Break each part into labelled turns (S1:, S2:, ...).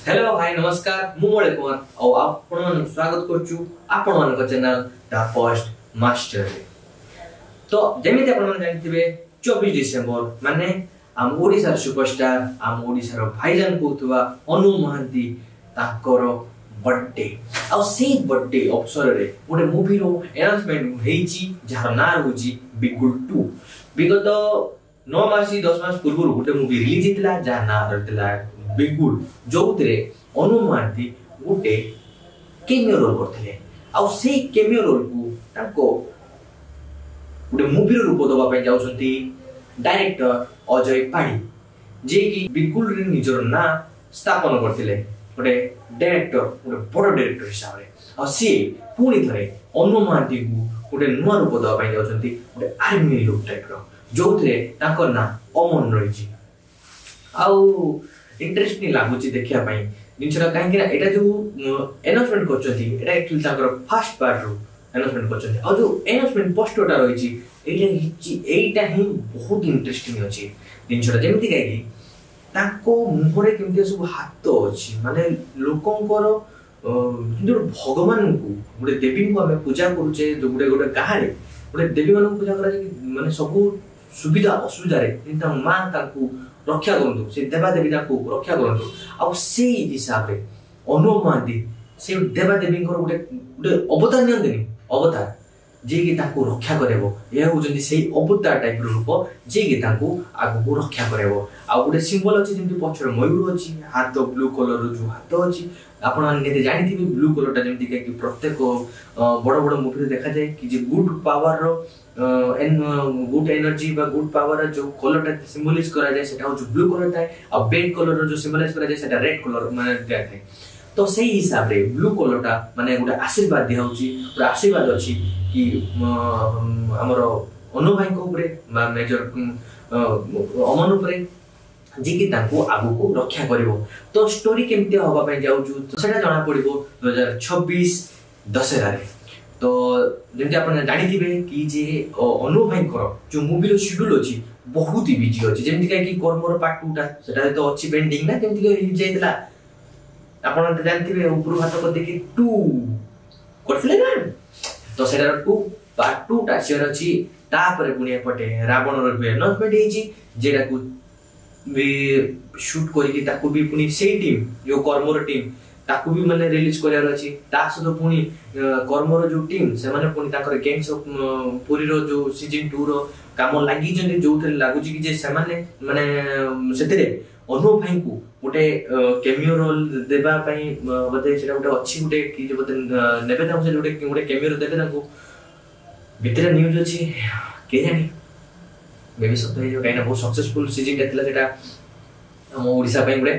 S1: Hello hi नमस्कार मुमोळे कुमार और आपण मन स्वागत करछु आपण मन को चैनल द फर्स्ट मास्टर रे। तो जेमिति आपण मन जानथिबे 24 डिसेंबर माने आम ओडिसा सुपरस्टार आम ओडिसा रो भाईजान कोथुवा अनु महांती ताकर बर्थडे आ सेही बर्थडे अवसर रे गोटे मूवी रो अनाउंसमेंट हेची जहार ना होची बिगुल 2 विगत 9 मास 10 मास पूर्व गोटे मूवी रिलीज हितला जहार ना रहतला बिगुल जो अनु महांती गोटे केमियो रोल करथिले आ सेही केमियो रोल को ताको गोटे मूवी रो रूप दबा पय जाउछंती डायरेक्टर अजय पाड़ी जे कि बिगुल रे निजर ना स्थापन करथिले गोटे डायरेक्टर गोटे बड़ डायरेक्टर हिसाब रे आ सी पुनी थरे अनु महांती को गोटे नुवा रूप दबा पय जाउछंती गोटे आर्मी लुक टाइप रो जोथरे ताको ना अमन रहिछि आउ इंटरेस्टिंग लागुची देखिया पई जिनछरा काहे कि एटा जो अनाउंसमेंट करछथि एटा एक्चुअली ताकर फर्स्ट पार्ट रो अनाउंसमेंट करछथि आ जो अनाउंसमेंट पोस्टरटा रहिछि एटा ही बहुत इंटरेस्टिंग अछि जिनछरा जेमिति काहे कि ताको मुहरे केमति सब हाथ अछि माने लोकंकर जो भगवान को गोटे देवी को हमें पूजा करूचे जो गोटे कहानी गोटे देवी मान पूजा करा माने सब सुविधा असुविधा रे इंता मां ताको रक्षा करंतु से देवा देवी ताको रक्षा करंतु आ से हिसाब रे अनु महांती से देवा देवी को गोटे अवतार नियंतनी अवतार जे कि ताको रक्षा करेबो या होजंती से अवतार टाइप रो रूप जे कि ताको आगु को रक्षा करेबो आ गोटे सिंबल अछि जेंति पछर मयूर अछि हाथ ब्लू कलर रो जो हाथ अछि आपण नेते जानिथिबे ब्लू कलर ता जेंति कि प्रत्येक बड़ बड़ मूवी रे देखा जाय कि जे गुड पावर रो गुड एनर्जी बा गुड पावर जो कलर ता सिंबलाइज करा जाय सेटा जो ब्लू कलर थाए आ बेड कलर जो सिंबलाइज करा जाय सेटा रेड कलर माने दिया थाए तो सही हिसाब रे ब्लू कलर ता माने गोटे आशीर्वाद दिया होची गोटे आशीर्वाद अछि कि हमर अनु भाई को ऊपर बा मेजर अमन ऊपर जे कि ताको आगु को रक्षा करिवो तो स्टोरी केमते होबा पय जाउ जो सेटा जाना पड़िबो 2026 दशहरा रे। तो जेंति आपण जानिथिबे कि जे अनु भाई कर जो मूवी रो शेड्यूल अछि बहुत ही बिजी अछि जेंति कि कर्मर पार्ट 2 टा सेटा तो अछि पेंडिंग ना जेंति कि जाइतला आपण त जानिथिबे ऊपर हाथ को देखि 2 करथिले ना तो सेटा 2 पार्ट 2 टा शेयर अछि तापर पुनी पटे रावण रो अनाउंसमेंट हेछि जेडा को भी शूट करी ताको भी पुनी सेही टीम जो कर्मर टीम ताको भी माने रिलीज करियार अछि ता सतो पुनी कर्मर जो टीम से माने पुनी ताकर गेम्स ऑफ पुरी रो जो सीजन 2 रो काम लागि जंदे जो थे लागु कि जे से माने सेतरे अनु भाई को गोटे केमियो रोल देबा पई बते सेटा गोटे अछि गोटे कि जे बते नेबे ता से गोटे केमियो देबे ताको भितरे न्यूज अछि के जानी बेबी सब तो जो काइना बहुत सक्सेसफुल सीजन देतला सेटा हम ओडिसा पई गोटे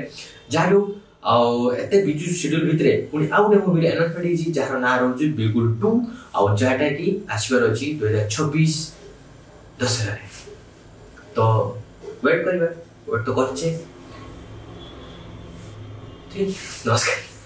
S1: जाडू आ एते बिजु शेड्यूल भितरे पुनी आउ ने मूवी अनाउंसमेंट हेछि जहार ना रहउछि बिगुल 2 आ जाटा कि आसीबार अछि 2026 दशहरा रे। तो वेट करबा वेट तो करछे ठीक नमस्कार।